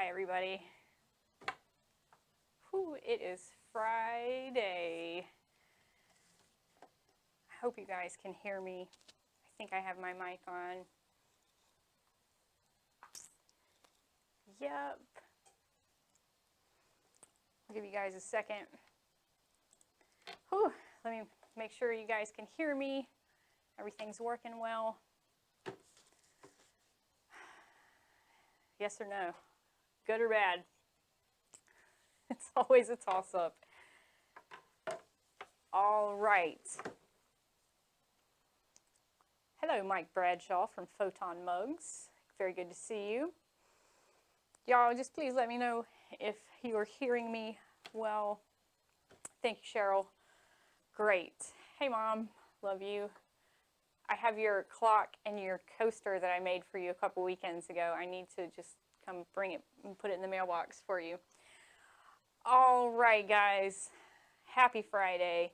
everybody. Whew, it is Friday. I hope you guys can hear me. I think I have my mic on. Yep. I'll give you guys a second. Whew, let me make sure you guys can hear me. Everything's working well. Yes or no? Good or bad? It's always a toss-up. All right. Hello, Mike Bradshaw from Photon Mugs. Very good to see you. Y'all, just please let me know if you are hearing me well. Thank you, Cheryl. Great. Hey, Mom. Love you. I have your clock and your coaster that I made for you a couple weekends ago. I need to just come bring it and put it in the mailbox for you. All right, guys. Happy Friday.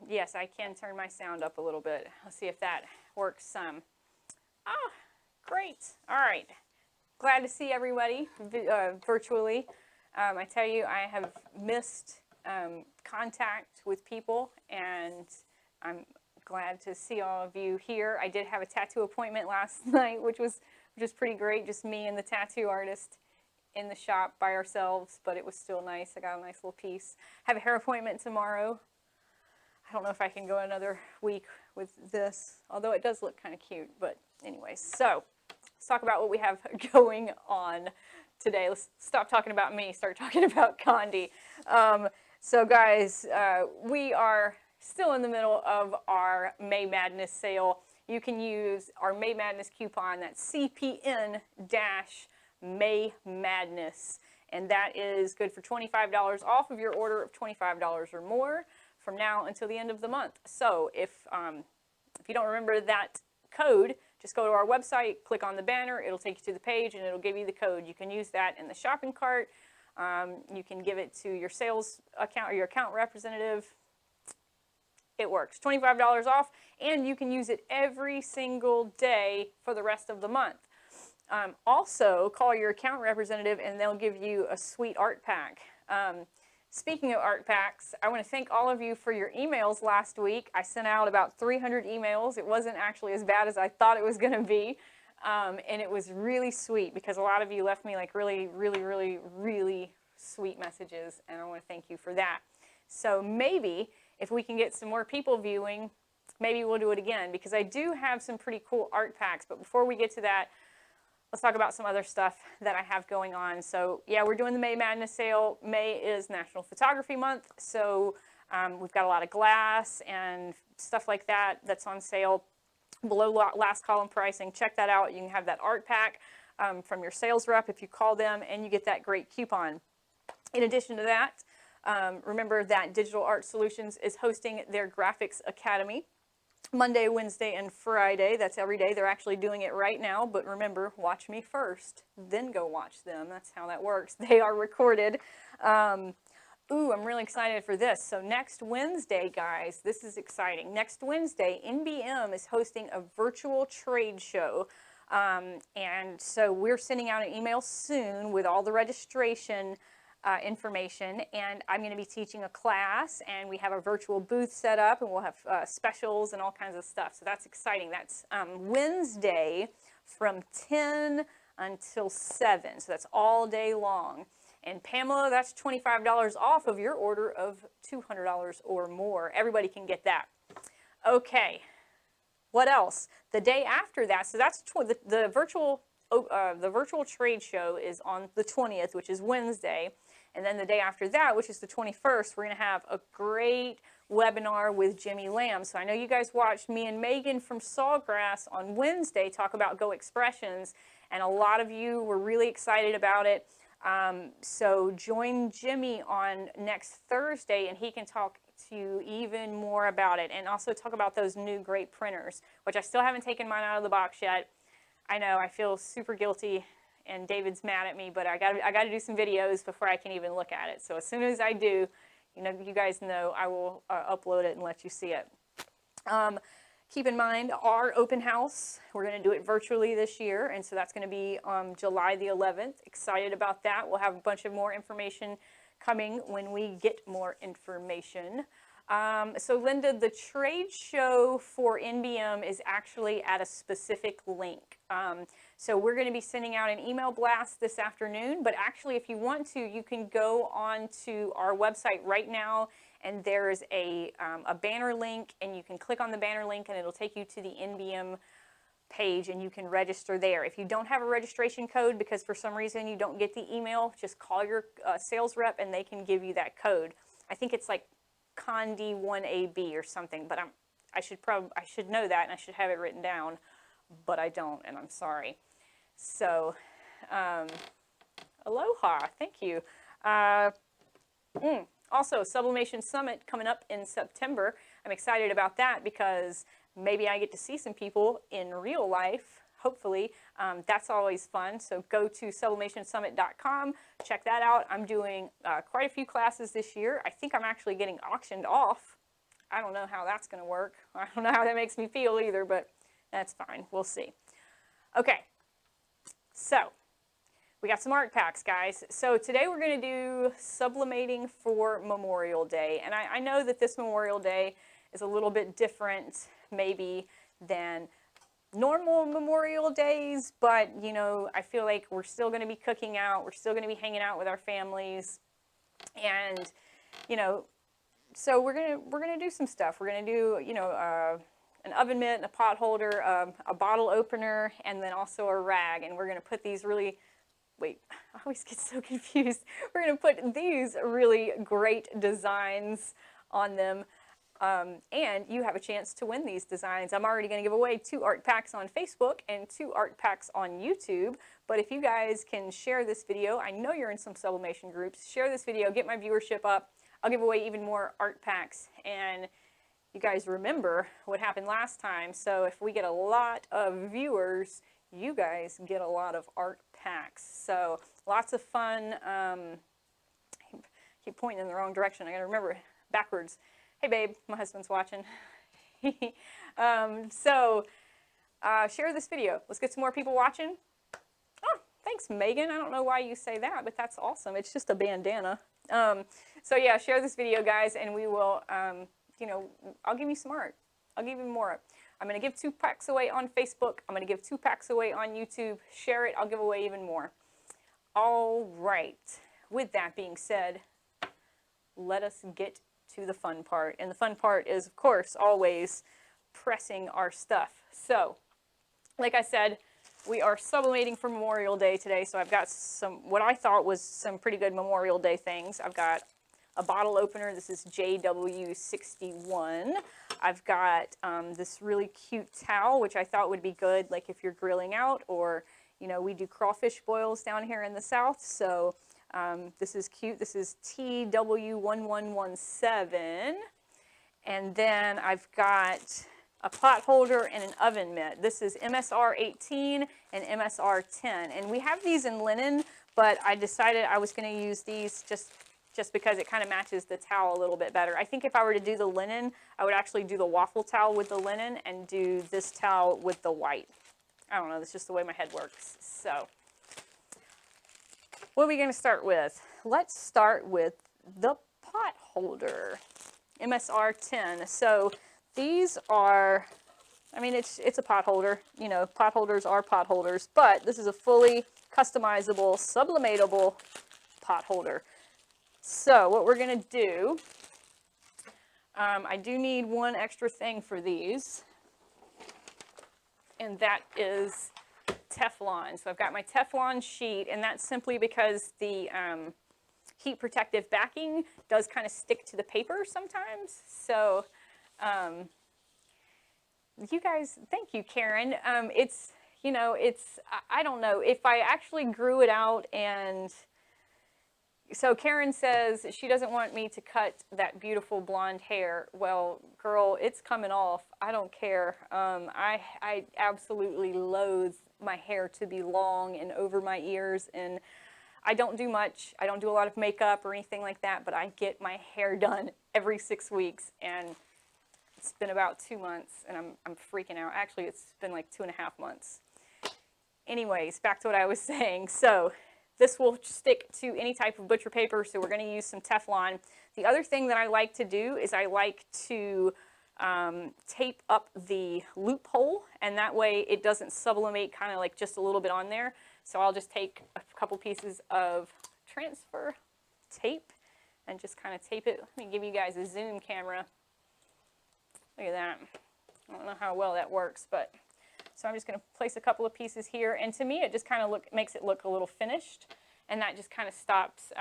Yes, I can turn my sound up a little bit. Let's see if that works some. Ah, great. All right. Glad to see everybody virtually. I tell you, I have missed contact with people, and I'm glad to see all of you here. I did have a tattoo appointment last night, which was pretty great. Just me and the tattoo artist in the shop by ourselves, but it was still nice. I got a nice little piece. Have a hair appointment tomorrow. I don't know if I can go another week with this, although it does look kind of cute. But anyways, so let's talk about what we have going on today. Let's stop talking about me, start talking about Condé. So guys, we are still in the middle of our May Madness sale. You can use our May Madness coupon, that's CPN-May Madness, and that is good for $25 off of your order of $25 or more from now until the end of the month. So if you don't remember that code, just go to our website, click on the banner, it'll take you to the page, and it'll give you the code. You can use that in the shopping cart. You can give it to your sales account or your account representative. It works. $25 off, and you can use it every single day for the rest of the month. Also, call your account representative, and they'll give you a sweet art pack. Speaking of art packs, I want to thank all of you for your emails last week. I sent out about 300 emails. It wasn't actually as bad as I thought it was going to be, and it was really sweet because a lot of you left me like really, really, really, really sweet messages, and I want to thank you for that. So maybe if we can get some more people viewing, maybe we'll do it again, because I do have some pretty cool art packs. But before we get to that, let's talk about some other stuff that I have going on. So yeah, we're doing the May Madness sale. May is National Photography Month, so we've got a lot of glass and stuff like that that's on sale below last column pricing. Check that out. You can have that art pack from your sales rep if you call them, and you get that great coupon. In addition to that, remember that Digital Art Solutions is hosting their Graphics Academy Monday, Wednesday, and Friday. That's every day. They're actually doing it right now, but remember, watch me first, then go watch them. That's how that works. They are recorded. Ooh, I'm really excited for this. So next Wednesday, guys, this is exciting. Next Wednesday, NBM is hosting a virtual trade show. And so we're sending out an email soon with all the registration information, and I'm going to be teaching a class, and we have a virtual booth set up, and we'll have specials and all kinds of stuff. So that's exciting. That's Wednesday from 10 until 7. So that's all day long. And Pamela, that's $25 off of your order of $200 or more. Everybody can get that. Okay. What else? The day after that, so that's the virtual trade show is on the 20th, which is Wednesday. And then the day after that, which is the 21st, we're going to have a great webinar with Jimmy Lamb. So I know you guys watched me and Megan from Sawgrass on Wednesday talk about Go Expressions, and a lot of you were really excited about it. So join Jimmy on next Thursday, and he can talk to you even more about it, and also talk about those new great printers, which I still haven't taken mine out of the box yet. I know, I feel super guilty, and David's mad at me, but I got to do some videos before I can even look at it. So as soon as I do, you guys know, I will upload it and let you see it. keep in mind our open house. We're going to do it virtually this year, and so that's going to be July the 11th. Excited about that. We'll have a bunch of more information coming when we get more information. So Linda, the trade show for NBM is actually at a specific link. So we're going to be sending out an email blast this afternoon, but actually if you want to, you can go on to our website right now, and there's a banner link, and you can click on the banner link and it'll take you to the NBM page and you can register there. If you don't have a registration code because for some reason you don't get the email, just call your sales rep and they can give you that code. I think it's like Condé 1AB or something, but I should know that and I should have it written down, but I don't, and I'm sorry. So, aloha, thank you. Also, Sublimation Summit coming up in September. I'm excited about that because maybe I get to see some people in real life, hopefully. That's always fun. So go to sublimationsummit.com, check that out. I'm doing quite a few classes this year. I think I'm actually getting auctioned off. I don't know how that's going to work. I don't know how that makes me feel either, but that's fine. We'll see. Okay, so we got some art packs, guys. So today we're going to do sublimating for Memorial Day. And I know that this Memorial Day is a little bit different maybe than normal Memorial Days, but you know, I feel like we're still going to be cooking out. We're still going to be hanging out with our families. And, you know, so we're going to do some stuff. We're going to do, you know, an oven mitt, a pot holder, a bottle opener, and then also a rag. And we're going to put these really, wait, I always get so confused. We're going to put these really great designs on them. And you have a chance to win these designs. I'm already going to give away 2 art packs on Facebook and 2 art packs on YouTube. But if you guys can share this video, I know you're in some sublimation groups, share this video, get my viewership up. I'll give away even more art packs. And you guys remember what happened last time. So if we get a lot of viewers, you guys get a lot of art packs. So lots of fun. I keep pointing in the wrong direction. I got to remember backwards. Hey babe, my husband's watching. Share this video. Let's get some more people watching. Oh, thanks Megan. I don't know why you say that, but that's awesome. It's just a bandana. So yeah, share this video, guys, and we will, you know, I'll give you some art. I'll give you more. I'm going to give 2 packs away on Facebook. I'm going to give 2 packs away on YouTube. Share it. I'll give away even more. All right. With that being said, let us get to the fun part. And the fun part is, of course, always pressing our stuff. So, like I said, we are sublimating for Memorial Day today. So I've got some, what I thought was some pretty good Memorial Day things. I've got a bottle opener. This is JW61. I've got this really cute towel, which I thought would be good, like if you're grilling out, or, you know, we do crawfish boils down here in the South. So this is cute. This is TW1117. And then I've got a pot holder and an oven mitt. This is MSR 18 and MSR 10. And we have these in linen, but I decided I was going to use these just because it kind of matches the towel a little bit better. I think if I were to do the linen, I would actually do the waffle towel with the linen and do this towel with the white. I don't know, that's just the way my head works. So, what are we going to start with? Let's start with the pot holder, MSR 10. So, these are, I mean, it's a pot holder. You know, pot holders are pot holders, but this is a fully customizable, sublimatable pot holder. So what we're going to do, I do need one extra thing for these, and that is Teflon. So I've got my Teflon sheet, and that's simply because the heat protective backing does kind of stick to the paper sometimes. So you guys, thank you, Karen. It's, you know, it's, I don't know, if I actually grew it out and... So Karen says she doesn't want me to cut that beautiful blonde hair. Well, girl, it's coming off. I don't care. I absolutely loathe my hair to be long and over my ears, and I don't do much. I don't do a lot of makeup or anything like that, but I get my hair done every 6 weeks, and It's been about 2 months, and I'm freaking out. Actually, it's been like 2.5 months. Anyways, back to what I was saying. So this will stick to any type of butcher paper, so we're going to use some Teflon. The other thing that I like to do is I like to tape up the loophole, and that way it doesn't sublimate kind of like just a little bit on there. So I'll just take a couple pieces of transfer tape and just kind of tape it. Let me give you guys a zoom camera. Look at that. I don't know how well that works, but so I'm just going to place a couple of pieces here, and to me it just kind of makes it look a little finished, and that just kind of stops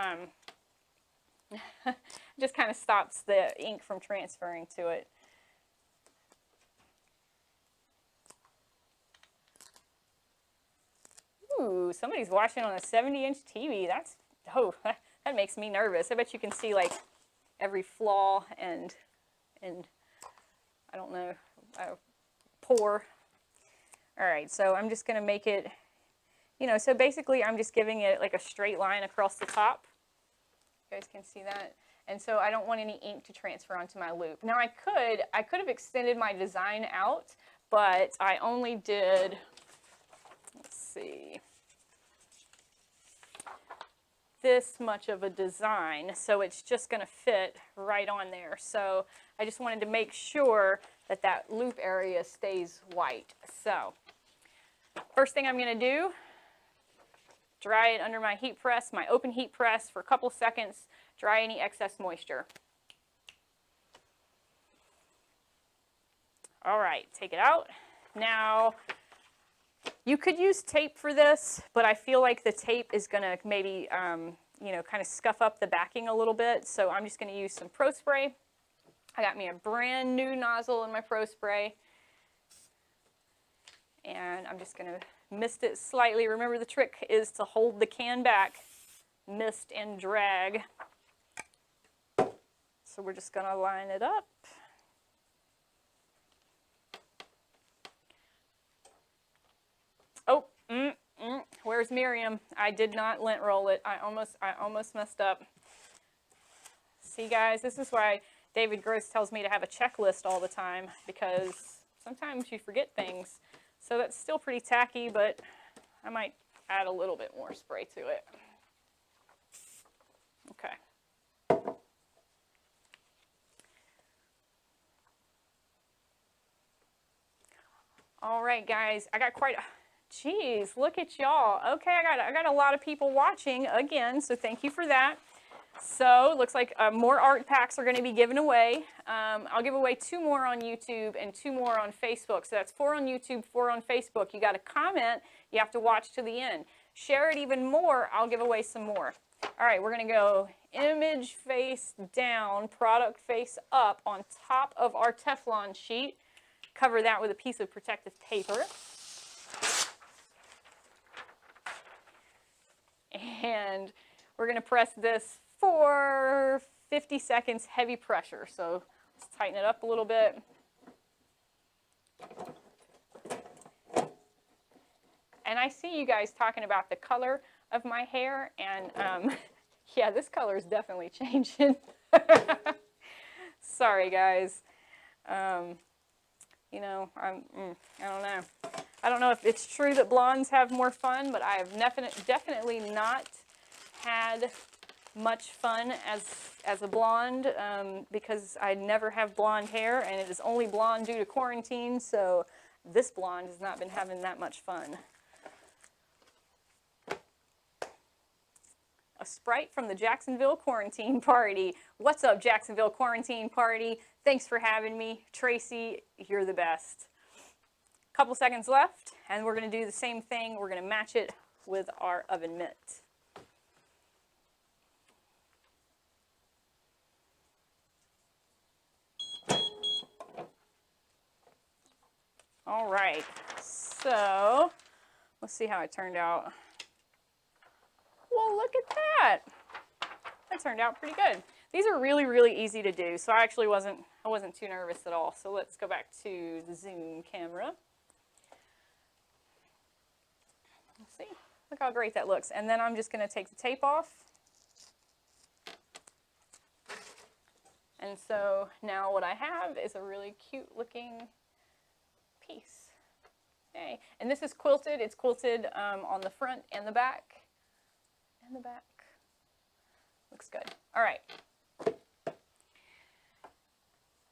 the ink from transferring to it. Ooh, somebody's watching on a 70-inch TV. That makes me nervous. I bet you can see like every flaw and I don't know, pore. All right, so I'm just going to make it, so basically I'm just giving it like a straight line across the top. You guys can see that. And so I don't want any ink to transfer onto my loop. Now I could have extended my design out, but I only did, let's see, this much of a design, so it's just going to fit right on there. So I just wanted to make sure that that loop area stays white. So first thing I'm going to do, dry it under my heat press, my open heat press for a couple seconds, dry any excess moisture. All right, take it out. Now, you could use tape for this, but I feel like the tape is going to maybe, kind of scuff up the backing a little bit. So I'm just going to use some Pro Spray. I got me a brand new nozzle in my Pro Spray. And I'm just going to mist it slightly. Remember, the trick is to hold the can back, mist and drag. So we're just going to line it up. Oh, where's Miriam? I did not lint roll it. I almost messed up. See, guys, this is why David Gross tells me to have a checklist all the time, because sometimes you forget things. So that's still pretty tacky, but I might add a little bit more spray to it. Okay. All right, guys, I got quite a... Geez, look at y'all. Okay, I got a lot of people watching again, so thank you for that. So it looks like more art packs are going to be given away. I'll give away 2 more on YouTube and 2 more on Facebook. So that's 4 on YouTube, 4 on Facebook. You got to comment. You have to watch to the end. Share it even more. I'll give away some more. All right, we're going to go image face down, product face up on top of our Teflon sheet. Cover that with a piece of protective paper. And we're going to press this for 50 seconds, heavy pressure. So let's tighten it up a little bit. And I see you guys talking about the color of my hair, and yeah, this color is definitely changing. Sorry, guys. I don't know. I don't know if it's true that blondes have more fun, but I have definitely not had much fun as a blonde because I never have blonde hair, and it is only blonde due to quarantine, so this blonde has not been having that much fun. A Sprite from the Jacksonville Quarantine Party. What's up, Jacksonville Quarantine Party? Thanks for having me. Tracy, you're the best. Couple seconds left, and we're going to do the same thing. We're going to match it with our oven mitt. All right, so let's see how it turned out. Well, look at that. That turned out pretty good. These are really, really easy to do, so I actually wasn't too nervous at all. So let's go back to the zoom camera. Let's see. Look how great that looks. And then I'm just going to take the tape off and And so now what I have is a really cute looking piece. Okay. And this is quilted. It's quilted on the front and the back. And the back. Looks good. All right.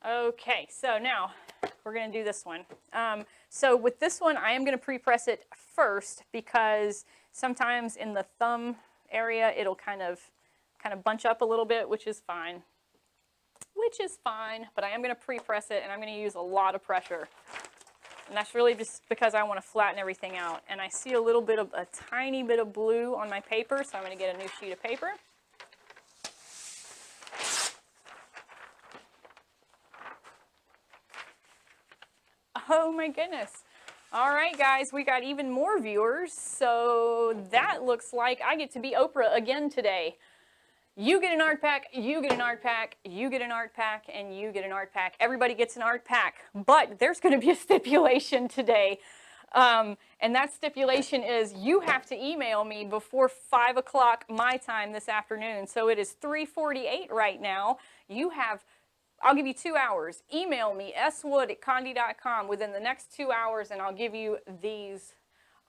Okay, so now we're going to do this one. So with this one, I am going to pre-press it first because sometimes in the thumb area, it'll kind of bunch up a little bit, which is fine. But I am going to pre-press it, and I'm going to use a lot of pressure. And that's really just because I want to flatten everything out. And I see a tiny bit of blue on my paper, so I'm going to get a new sheet of paper. Oh my goodness. All right, guys, we got even more viewers. So that looks like I get to be Oprah again today. You get an art pack, you get an art pack, you get an art pack, and you get an art pack. Everybody gets an art pack, but there's going to be a stipulation today. And that stipulation is you have to email me before 5 o'clock my time this afternoon. So it is 3:48 right now. I'll give you 2 hours. Email me, swood@condé.com within the next 2 hours, and I'll give you these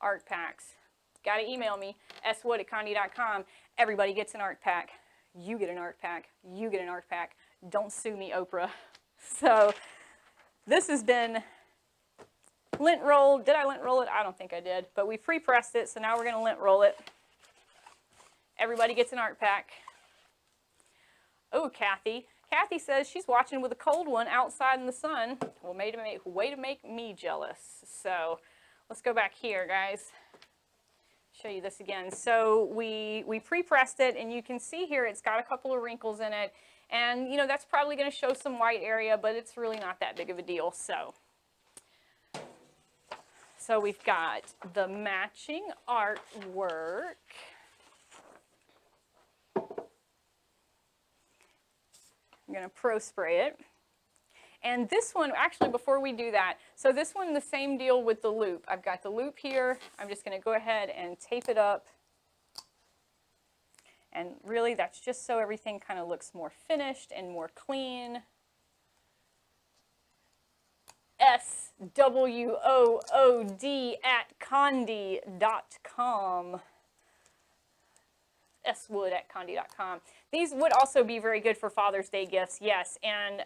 art packs. Got to email me, swood@condé.com. Everybody gets an art pack. You get an art pack. You get an art pack. Don't sue me, Oprah. So this has been lint rolled. Did I lint roll it? I don't think I did. But we pre-pressed it, so now we're going to lint roll it. Everybody gets an art pack. Oh, Kathy. Kathy says she's watching with a cold one outside in the sun. Well, way to make me jealous. So let's go back here, guys. Show you this again. So we pre-pressed it, and you can see here it's got a couple of wrinkles in it. And, you know, that's probably going to show some white area, but it's really not that big of a deal. So we've got the matching artwork. I'm going to pro spray it. And this one, actually, before we do that, so this one, the same deal with the loop. I've got the loop here. I'm just going to go ahead and tape it up. And really, that's just so everything kind of looks more finished and more clean. swood@condé.com. swood@condé.com. These would also be very good for Father's Day gifts, yes. And,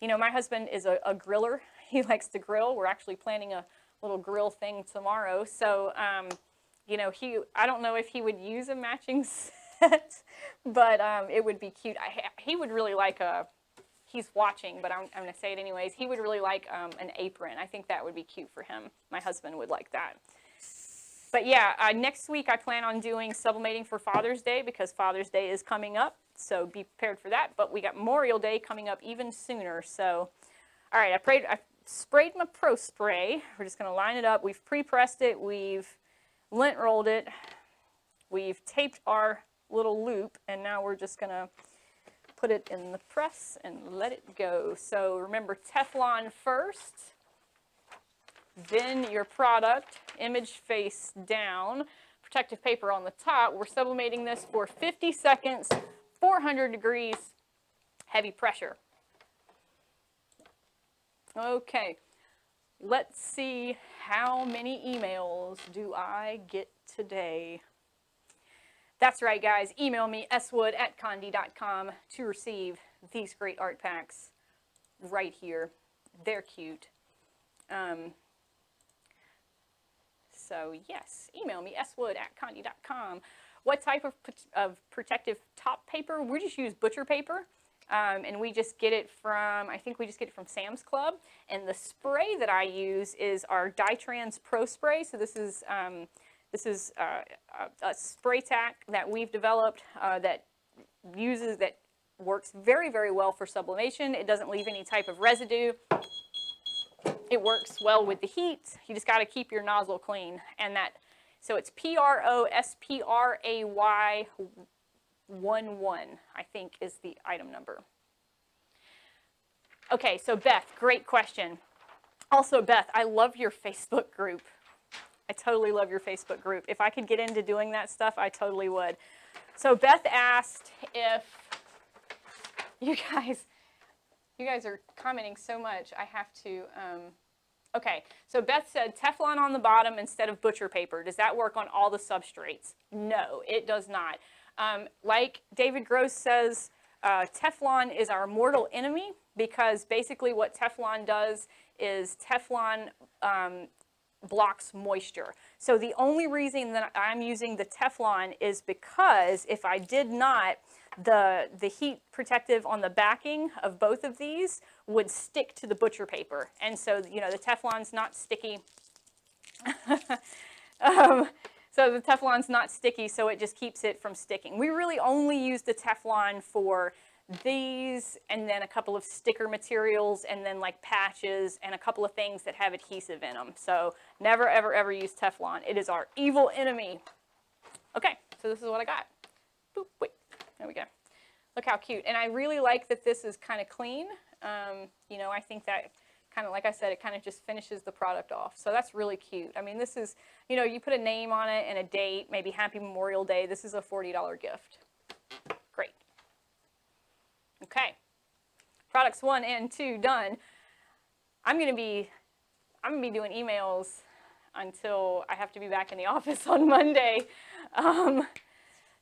you know, my husband is a griller. He likes to grill. We're actually planning a little grill thing tomorrow. So, you know, I don't know if he would use a matching set, but it would be cute. He would really like he's watching, but I'm going to say it anyways. He would really like an apron. I think that would be cute for him. My husband would like that. But yeah, next week I plan on doing sublimating for Father's Day because Father's Day is coming up. So be prepared for that. But we got Memorial Day coming up even sooner. So, all right, I sprayed my Pro Spray. We're just going to line it up. We've pre-pressed it. We've lint rolled it. We've taped our little loop. And now we're just going to put it in the press and let it go. So remember, Teflon first. Then your product, image face down, protective paper on the top. We're sublimating this for 50 seconds, 400 degrees, heavy pressure. Okay, let's see how many emails do I get today. That's right, guys. Email me, swood@condé.com, to receive these great art packs right here. They're cute. So yes, email me, swood@condé.com. What type of protective top paper? We just use butcher paper, and we just get it from, I think we just get it from Sam's Club. And the spray that I use is our Dytrans Pro Spray. So this is a spray tack that we've developed that works very, very well for sublimation. It doesn't leave any type of residue. It works well with the heat. You just got to keep your nozzle clean. And so it's PROSPRAY11, I think is the item number. Okay, so Beth, great question. Also, Beth, I love your Facebook group. I totally love your Facebook group. If I could get into doing that stuff, I totally would. So Beth asked if you guys, You guys are commenting so much, I have to, okay. So Beth said Teflon on the bottom instead of butcher paper. Does that work on all the substrates? No, it does not. Like David Gross says, Teflon is our mortal enemy because basically what Teflon does is Teflon blocks moisture. So the only reason that I'm using the Teflon is because if I did not, the heat protective on the backing of both of these would stick to the butcher paper. And so, you know, the Teflon's not sticky. So the Teflon's not sticky, so it just keeps it from sticking. We really only use the Teflon for these and then a couple of sticker materials and then like patches and a couple of things that have adhesive in them. So never, ever, ever use Teflon. It is our evil enemy. Okay, so this is what I got. Boop, wait, there we go. Look how cute. And I really like that this is kind of clean. You know, I think that kind of, like I said, it kind of just finishes the product off. So that's really cute. I mean, this is, you know, you put a name on it and a date, maybe Happy Memorial Day. This is a $40 gift. Great. Okay. Products 1 and 2 done. I'm gonna be doing emails until I have to be back in the office on Monday.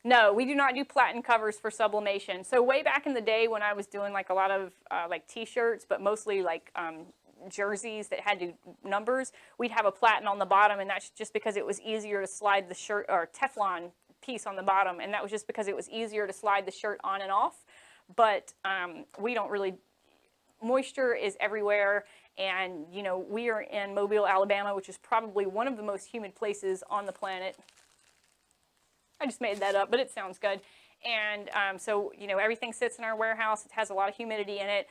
No, we do not do platen covers for sublimation. So way back in the day when I was doing like a lot of like t-shirts, but mostly like jerseys that had numbers, we'd have a platen on the bottom, and that's just because it was easier to slide the shirt, or Teflon piece on the bottom, and that was just because it was easier to slide the shirt on and off. But we don't really, moisture is everywhere, and you know, we are in Mobile, Alabama, which is probably one of the most humid places on the planet. I just made that up, but it sounds good. And so, you know, everything sits in our warehouse. It has a lot of humidity in it.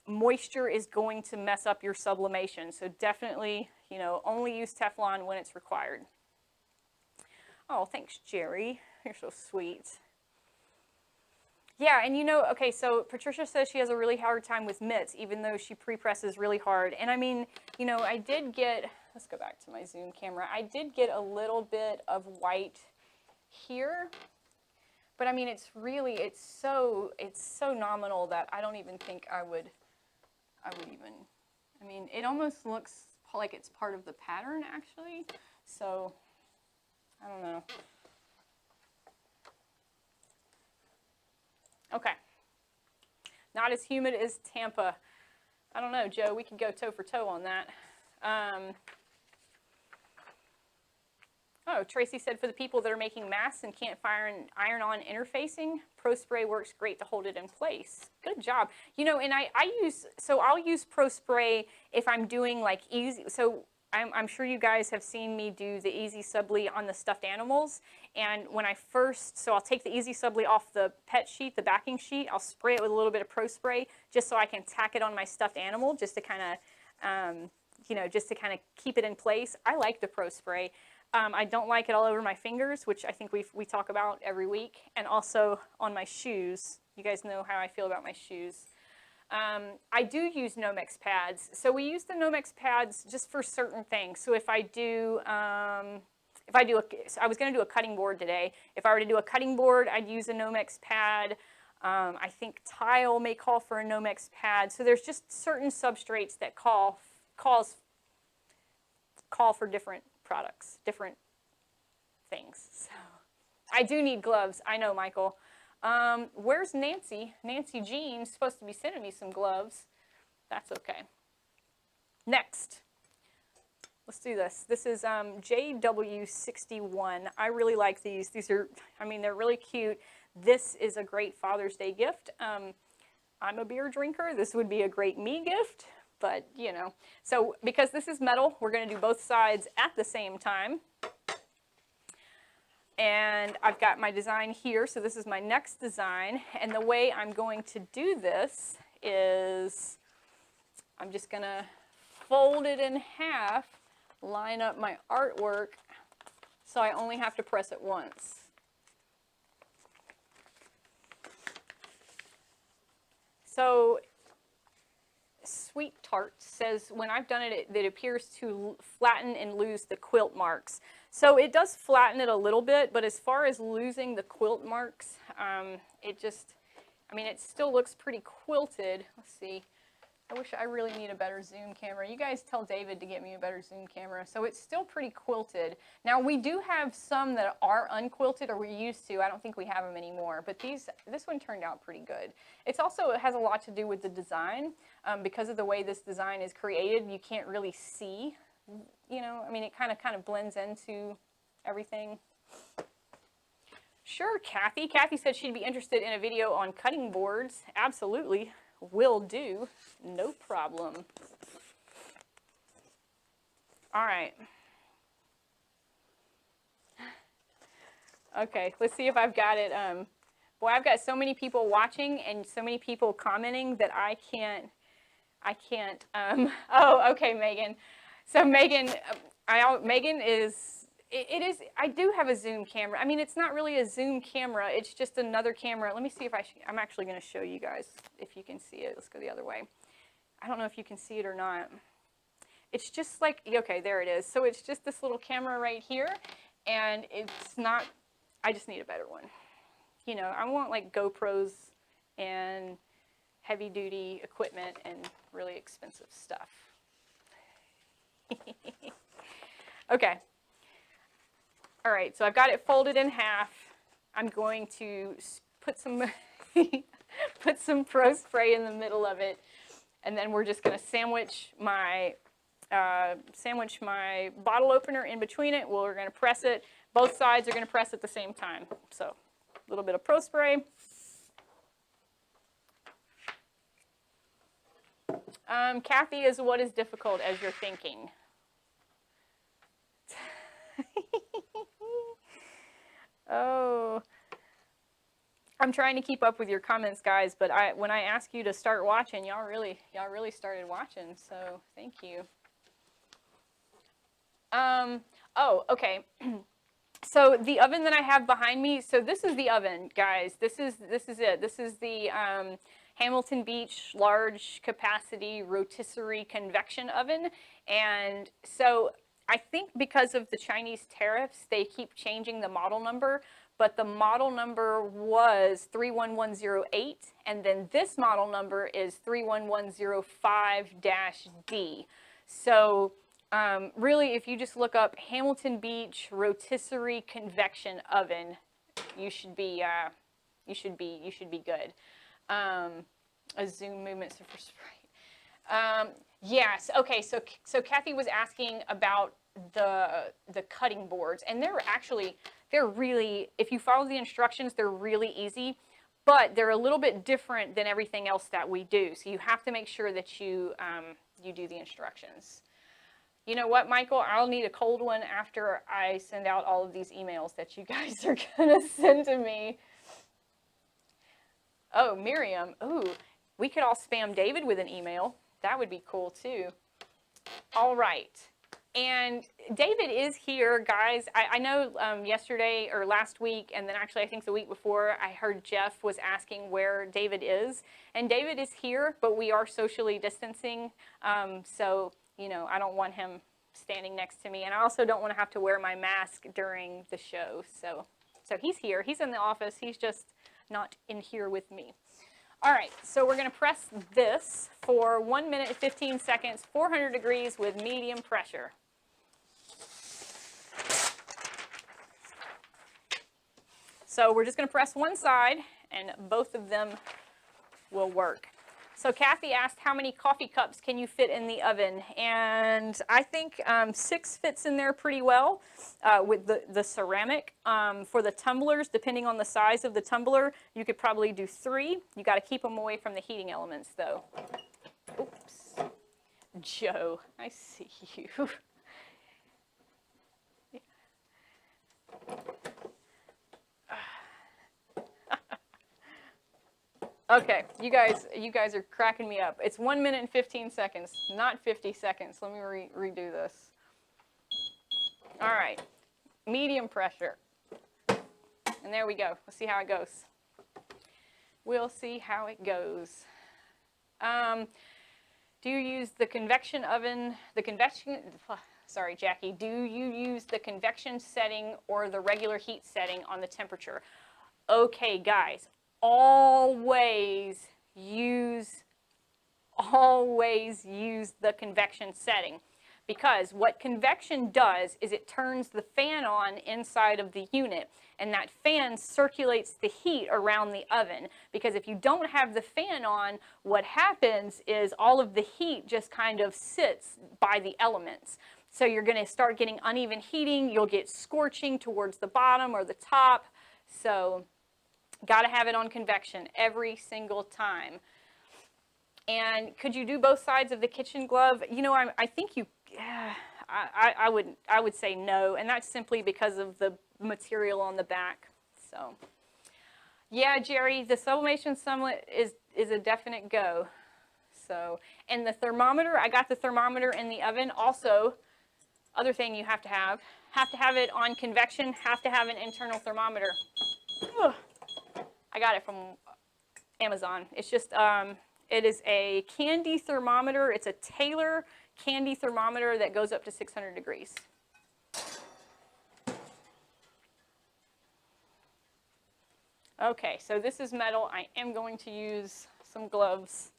Moisture is going to mess up your sublimation. So definitely, you know, only use Teflon when it's required. Oh, thanks, Jerry. You're so sweet. Yeah, and you know, okay, so Patricia says she has a really hard time with mitts, even though she pre-presses really hard. And I mean, you know, I did get, let's go back to my Zoom camera. I did get a little bit of white here, but I mean, it's really, it's so nominal that I don't even think I would even, I mean, it almost looks like it's part of the pattern actually, so I don't know. Okay, not as humid as Tampa. I don't know, Joe, we could go toe for toe on that. Oh, Tracy said for the people that are making masks and can't iron-on interfacing, Pro Spray works great to hold it in place. Good job. You know, and I'll use Pro Spray if I'm doing like easy, so I'm sure you guys have seen me do the Easy Subli on the stuffed animals. And when so I'll take the Easy Subli off the pet sheet, the backing sheet, I'll spray it with a little bit of Pro Spray just so I can tack it on my stuffed animal just to kind of, you know, just to kind of keep it in place. I like the Pro Spray. I don't like it all over my fingers, which I think we talk about every week, and also on my shoes. You guys know how I feel about my shoes. I do use Nomex pads. So we use the Nomex pads just for certain things. So if I do, I was going to do a cutting board today. If I were to do a cutting board, I'd use a Nomex pad. I think tile may call for a Nomex pad. So there's just certain substrates that call for different products, different things. So I do need gloves. I know, Michael. Where's Nancy? Nancy Jean's supposed to be sending me some gloves. That's okay. Next. Let's do this. This is JW61. I really like these. These are, I mean, they're really cute. This is a great Father's Day gift. I'm a beer drinker. This would be a great me gift. But, you know, so because this is metal, we're going to do both sides at the same time. And I've got my design here, so this is my next design. And the way I'm going to do this is I'm just going to fold it in half, line up my artwork, so I only have to press it once. So Sweet Tart says, when I've done it, it appears to flatten and lose the quilt marks. So it does flatten it a little bit, but as far as losing the quilt marks, I mean, it still looks pretty quilted. Let's see. I wish I really need a better zoom camera. You guys tell David to get me a better zoom camera. So it's still pretty quilted. Now we do have some that are unquilted, or we used to. I don't think we have them anymore. But this one turned out pretty good. It has a lot to do with the design. Because of the way this design is created, you can't really see. You know, I mean, it kind of blends into everything. Sure, Kathy. Kathy said she'd be interested in a video on cutting boards. Absolutely. Will do. No problem. All right. Okay, let's see if I've got it. Boy, I've got so many people watching and so many people commenting that I can't, oh, okay, Megan. So Megan, Megan is, I do have a zoom camera. I mean, it's not really a zoom camera. It's just another camera. Let me see if I'm actually going to show you guys if you can see it. Let's go the other way. I don't know if you can see it or not. It's just like, okay, there it is. So it's just this little camera right here, and it's not, I just need a better one. You know, I want like GoPros and heavy duty equipment and really expensive stuff. Okay. All right, so I've got it folded in half. I'm going to put some put some Pro Spray in the middle of it, and then we're just going to sandwich my bottle opener in between it. We're going to press it. Both sides are going to press at the same time. So a little bit of Pro Spray. Kathy is what is difficult as you're thinking. Oh, I'm trying to keep up with your comments, guys, but when I ask you to start watching, y'all really started watching, so thank you. Oh, okay. So the oven that I have behind me, so this is the oven, guys. This is it. This is the Hamilton Beach large capacity rotisserie convection oven. And so I think because of the Chinese tariffs, they keep changing the model number, but the model number was 31108, and then this model number is 31105-D. So really, if you just look up Hamilton Beach rotisserie convection oven, you should be good. A zoom movement for Sprite. Yes. Okay. So Kathy was asking about the cutting boards, and they're really, if you follow the instructions, they're really easy, but they're a little bit different than everything else that we do. So you have to make sure that you do the instructions. You know what, Michael? I'll need a cold one after I send out all of these emails that you guys are gonna send to me. Oh, Miriam. Ooh, we could all spam David with an email. That would be cool too. All right. And David is here, guys. I know yesterday or last week, and then actually I think the week before, I heard Jeff was asking where David is. And David is here, but we are socially distancing. So, you know, I don't want him standing next to me. And I also don't want to have to wear my mask during the show. So he's here. He's in the office. He's just not in here with me. All right, so we're going to press this for 1 minute and 15 seconds, 400 degrees with medium pressure. So we're just going to press one side, and both of them will work. So Kathy asked, how many coffee cups can you fit in the oven? And I think 6 fits in there pretty well with the ceramic. For the tumblers, depending on the size of the tumbler, you could probably do 3. You got to keep them away from the heating elements, though. Oops. Joe, I see you. Okay, you guys are cracking me up. It's 1 minute and 15 seconds, not 50 seconds. Let me redo this. All right, medium pressure. And there we go. Let's see how it goes. We'll see how it goes. Do you use the convection oven, sorry, Jackie, do you use the convection setting or the regular heat setting on the temperature? Okay, guys. always use the convection setting, because what convection does is it turns the fan on inside of the unit, and that fan circulates the heat around the oven. Because if you don't have the fan on, what happens is all of the heat just kind of sits by the elements. So you're going to start getting uneven heating. You'll get scorching towards the bottom or the top. So got to have it on convection every single time. And could you do both sides of the kitchen glove? You know, I think you, I would say no, and that's simply because of the material on the back. So, yeah, Jerry, the sublimation Sublimate is a definite go. So, and the thermometer, I got the thermometer in the oven. Also, other thing you have to have it on convection, have to have an internal thermometer. Ugh. I got it from Amazon. It's just, it is a Condé thermometer. It's a Taylor Condé thermometer that goes up to 600 degrees. Okay, so this is metal. I am going to use some gloves.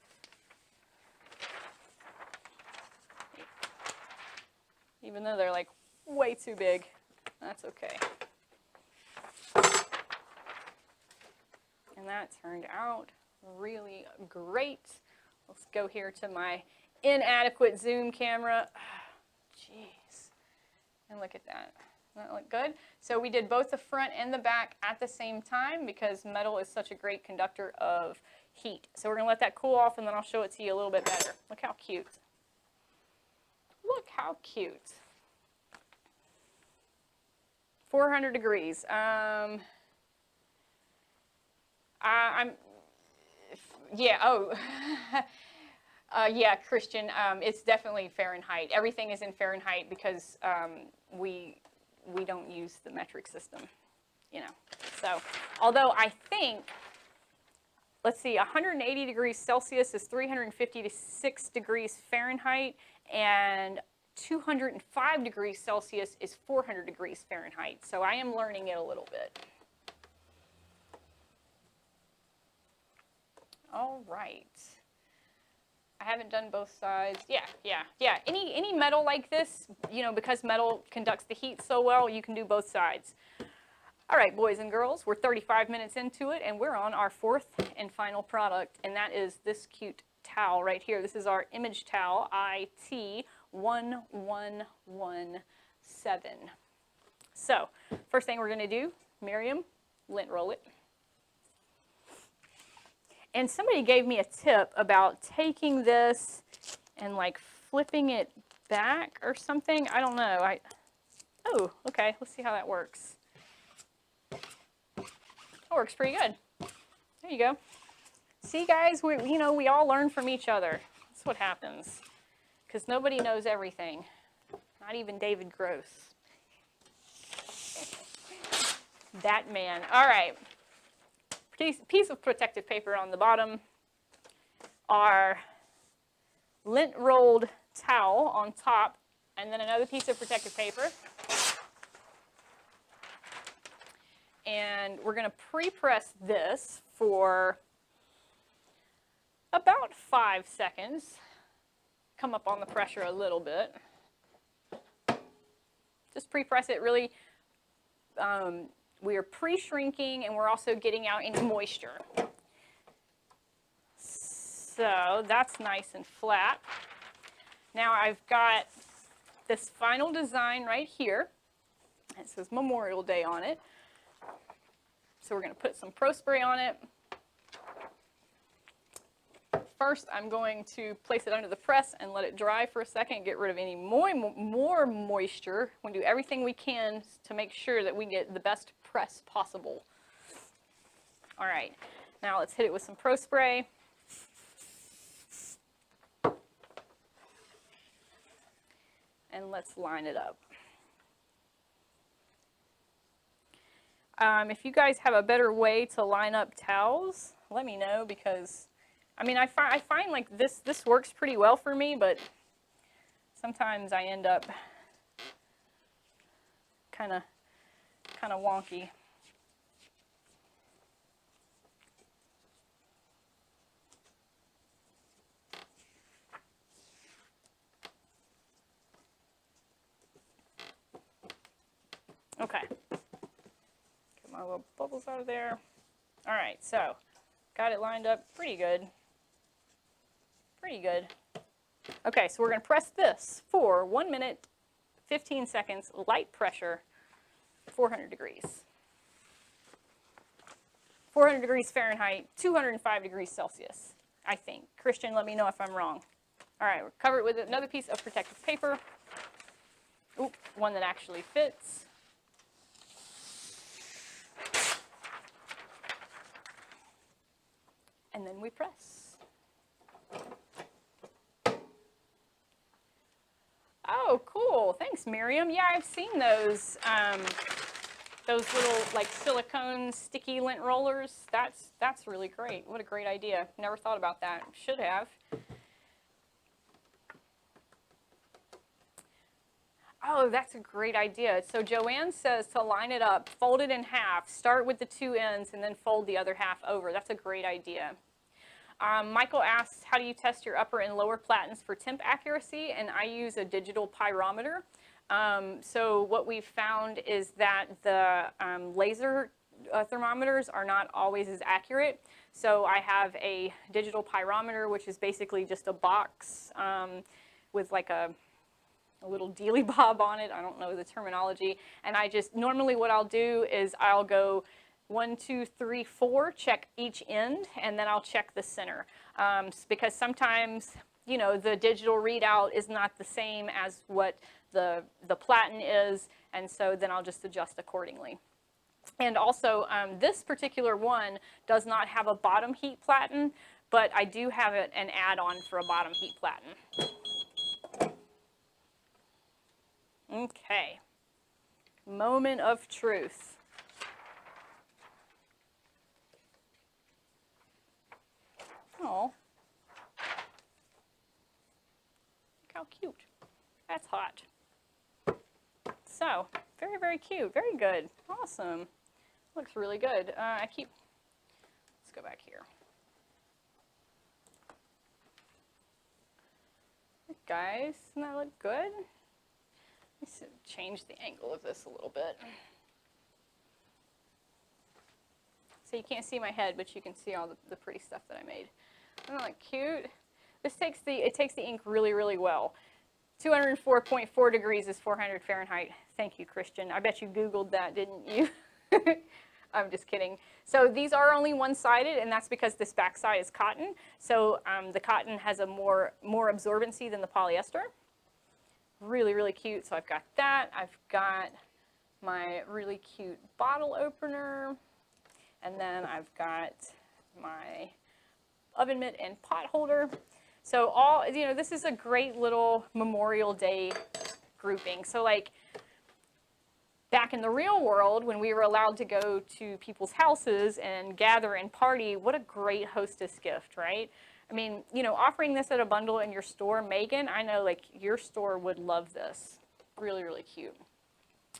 Even though they're like way too big, that's okay. And that turned out really great. Let's go here to my inadequate zoom camera. Jeez. And look at that. Doesn't that look good? So we did both the front and the back at the same time because metal is such a great conductor of heat. So we're going to let that cool off, and then I'll show it to you a little bit better. Look how cute. Look how cute. 400 degrees. Yeah, Christian, it's definitely Fahrenheit. Everything is in Fahrenheit because we don't use the metric system, you know. So, although I think, let's see, 180 degrees Celsius is 356 degrees Fahrenheit, and 205 degrees Celsius is 400 degrees Fahrenheit. So I am learning it a little bit. All right. I haven't done both sides. Yeah. Any metal like this, you know, because metal conducts the heat so well, you can do both sides. All right, boys and girls, we're 35 minutes into it, and we're on our fourth and final product, and that is this cute towel right here. This is our image towel, IT1117. So, first thing we're going to do, Miriam, lint roll it. And somebody gave me a tip about taking this and like flipping it back or something. I don't know. Oh, okay. Let's see how that works. That works pretty good. There you go. See, guys, we all learn from each other. That's what happens. Because nobody knows everything. Not even David Gross. That man. All right. Piece of protective paper on the bottom, our lint rolled towel on top, and then another piece of protective paper. And we're going to pre-press this for about 5 seconds. Come up on the pressure a little bit. Just pre-press it really. We are pre-shrinking, and we're also getting out any moisture. So that's nice and flat. Now I've got this final design right here. It says Memorial Day on it. So we're going to put some Pro Spray on it. First, I'm going to place it under the press and let it dry for a second, get rid of any more moisture. We're going to do everything we can to make sure that we get the best press possible. All right, now let's hit it with some Pro Spray. And let's line it up. If you guys have a better way to line up towels, let me know, because I mean, I find like this works pretty well for me, but sometimes I end up kind of wonky. Okay. Get my little bubbles out of there. All right, so got it lined up pretty good. Pretty good. Okay, so we're going to press this for 1 minute, 15 seconds, light pressure, 400 degrees. 400 degrees Fahrenheit, 205 degrees Celsius, I think. Christian, let me know if I'm wrong. All right, we'll cover it with another piece of protective paper. Oop, one that actually fits. And then we press. Oh, cool. Thanks, Miriam. Yeah, I've seen those little like silicone sticky lint rollers. That's really great. What a great idea. Never thought about that. Should have. Oh, that's a great idea. So Joanne says to line it up, fold it in half, start with the two ends, and then fold the other half over. That's a great idea. Michael asks, how do you test your upper and lower platens for temp accuracy? And I use a digital pyrometer. So what we've found is that the laser thermometers are not always as accurate. So I have a digital pyrometer, which is basically just a box with like a little dealy bob on it. I don't know the terminology. And I just, normally what I'll do is I'll go 1, 2, 3, 4, check each end, and then I'll check the center. Because sometimes, you know, the digital readout is not the same as what the platen is, and so then I'll just adjust accordingly. And also, this particular one does not have a bottom heat platen, but I do have an add-on for a bottom heat platen. Okay, moment of truth. Oh, look how cute. That's hot. So, very, very cute. Very good. Awesome. Looks really good. Let's go back here. Guys, doesn't that look good? Let's change the angle of this a little bit. So you can't see my head, but you can see all the pretty stuff that I made. Isn't that like cute? It takes the ink really, really well. 204.4 degrees is 400 Fahrenheit. Thank you, Christian. I bet you Googled that, didn't you? I'm just kidding. So these are only one-sided, and that's because this backside is cotton. So the cotton has a more absorbency than the polyester. Really, really cute. So I've got that. I've got my really cute bottle opener. And then I've got my oven mitt and pot holder. So this is a great little Memorial Day grouping. So like back in the real world, when we were allowed to go to people's houses and gather and party, what a great hostess gift, right? I mean, you know, offering this at a bundle in your store, Megan, I know like your store would love this. Really, really cute.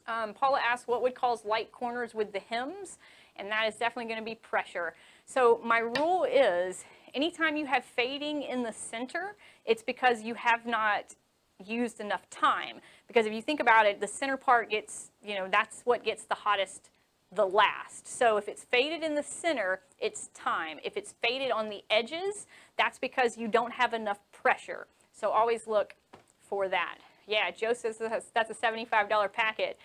Paula asks, what would cause light corners with the hems? And that is definitely going to be pressure. So my rule is, anytime you have fading in the center, it's because you have not used enough time. Because if you think about it, the center part gets, you know, that's what gets the hottest the last. So if it's faded in the center, it's time. If it's faded on the edges, that's because you don't have enough pressure. So always look for that. Yeah, Joe says that's a $75 packet.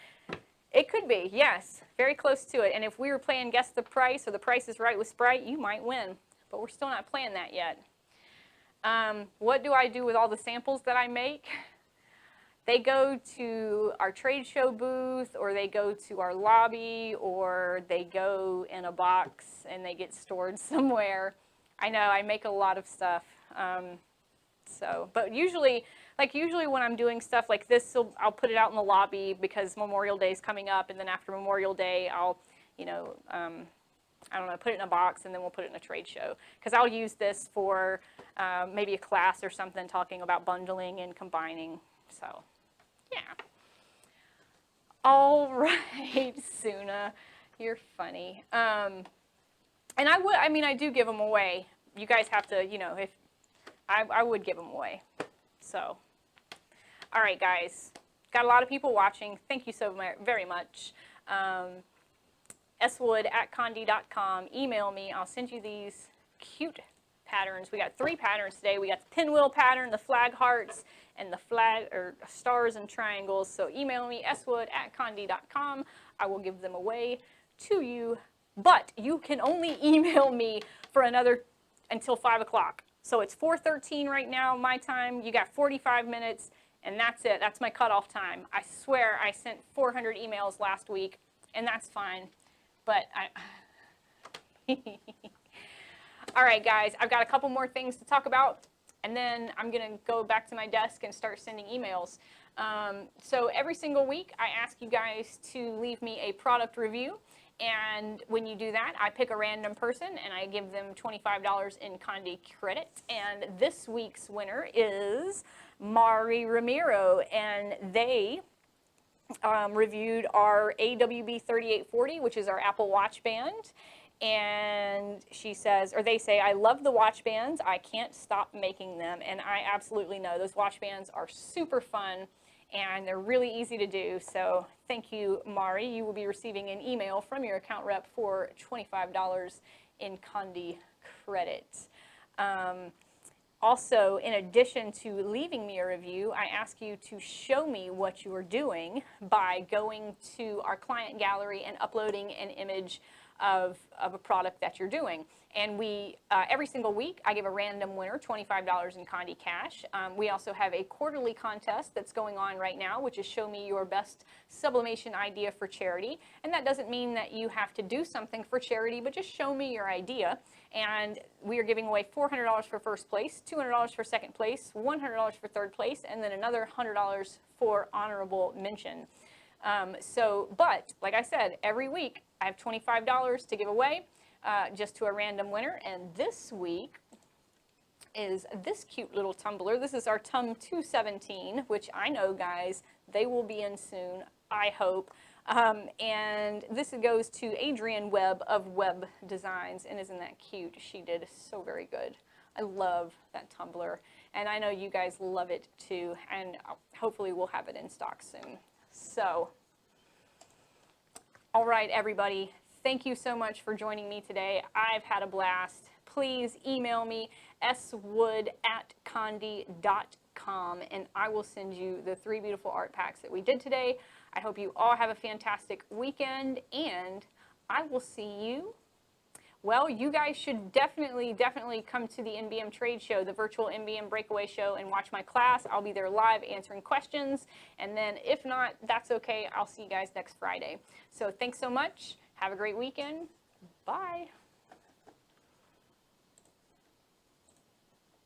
It could be, yes, very close to it. And if we were playing Guess the Price or The Price is Right with Sprite, you might win. But we're still not playing that yet. What do I do with all the samples that I make? They go to our trade show booth, or they go to our lobby, or they go in a box and they get stored somewhere. I know, I make a lot of stuff. But usually when I'm doing stuff like this, I'll put it out in the lobby because Memorial Day is coming up, and then after Memorial Day, I'll, you know, I don't know, put it in a box, and then we'll put it in a trade show. Because I'll use this for maybe a class or something talking about bundling and combining. So, yeah. All right, Suna, you're funny. And I do give them away. You guys have to, you know, I would give them away. So, all right, guys, got a lot of people watching. Thank you so very much. swood@condé.com. Email me. I'll send you these cute patterns. We got 3 patterns today. We got the pinwheel pattern, the flag hearts, and the flag or stars and triangles. So email me, swood@condé.com. I will give them away to you. But you can only email me for until 5 o'clock. So it's 4:13 right now, my time. You got 45 minutes, and that's it. That's my cutoff time. I swear I sent 400 emails last week, and that's fine. But all right, guys, I've got a couple more things to talk about, and then I'm going to go back to my desk and start sending emails. So every single week, I ask you guys to leave me a product review. And when you do that, I pick a random person and I give them $25 in Condé credit. And this week's winner is Mari Ramiro, and they reviewed our AWB 3840, which is our Apple Watch band. And she says, or they say, I love the watch bands. I can't stop making them. And I absolutely know those watch bands are super fun and they're really easy to do. So thank you, Mari. You will be receiving an email from your account rep for $25 in Condé credit. Also, in addition to leaving me a review, I ask you to show me what you are doing by going to our client gallery and uploading an image of a product that you're doing. And we, every single week, I give a random winner $25 in Condé cash. We also have a quarterly contest that's going on right now, which is show me your best sublimation idea for charity. And that doesn't mean that you have to do something for charity, but just show me your idea. And we are giving away $400 for first place, $200 for second place, $100 for third place, and then another $100 for honorable mention. But like I said, every week I have $25 to give away just to a random winner. And this week is this cute little tumbler. This is our TUM 217, which I know, guys, they will be in soon, I hope. And this goes to Adrienne Webb of Webb Designs. And isn't that cute? She did so very good. I love that tumbler. And I know you guys love it too. And hopefully we'll have it in stock soon. So, all right, everybody, thank you so much for joining me today. I've had a blast. Please email me, swood@condé.com, and I will send you the 3 beautiful art packs that we did today. I hope you all have a fantastic weekend, and I will see you. Well, you guys should definitely come to the NBM Trade Show, the virtual NBM Breakaway Show, and watch my class. I'll be there live answering questions. And then if not, that's okay. I'll see you guys next Friday. So thanks so much. Have a great weekend. Bye.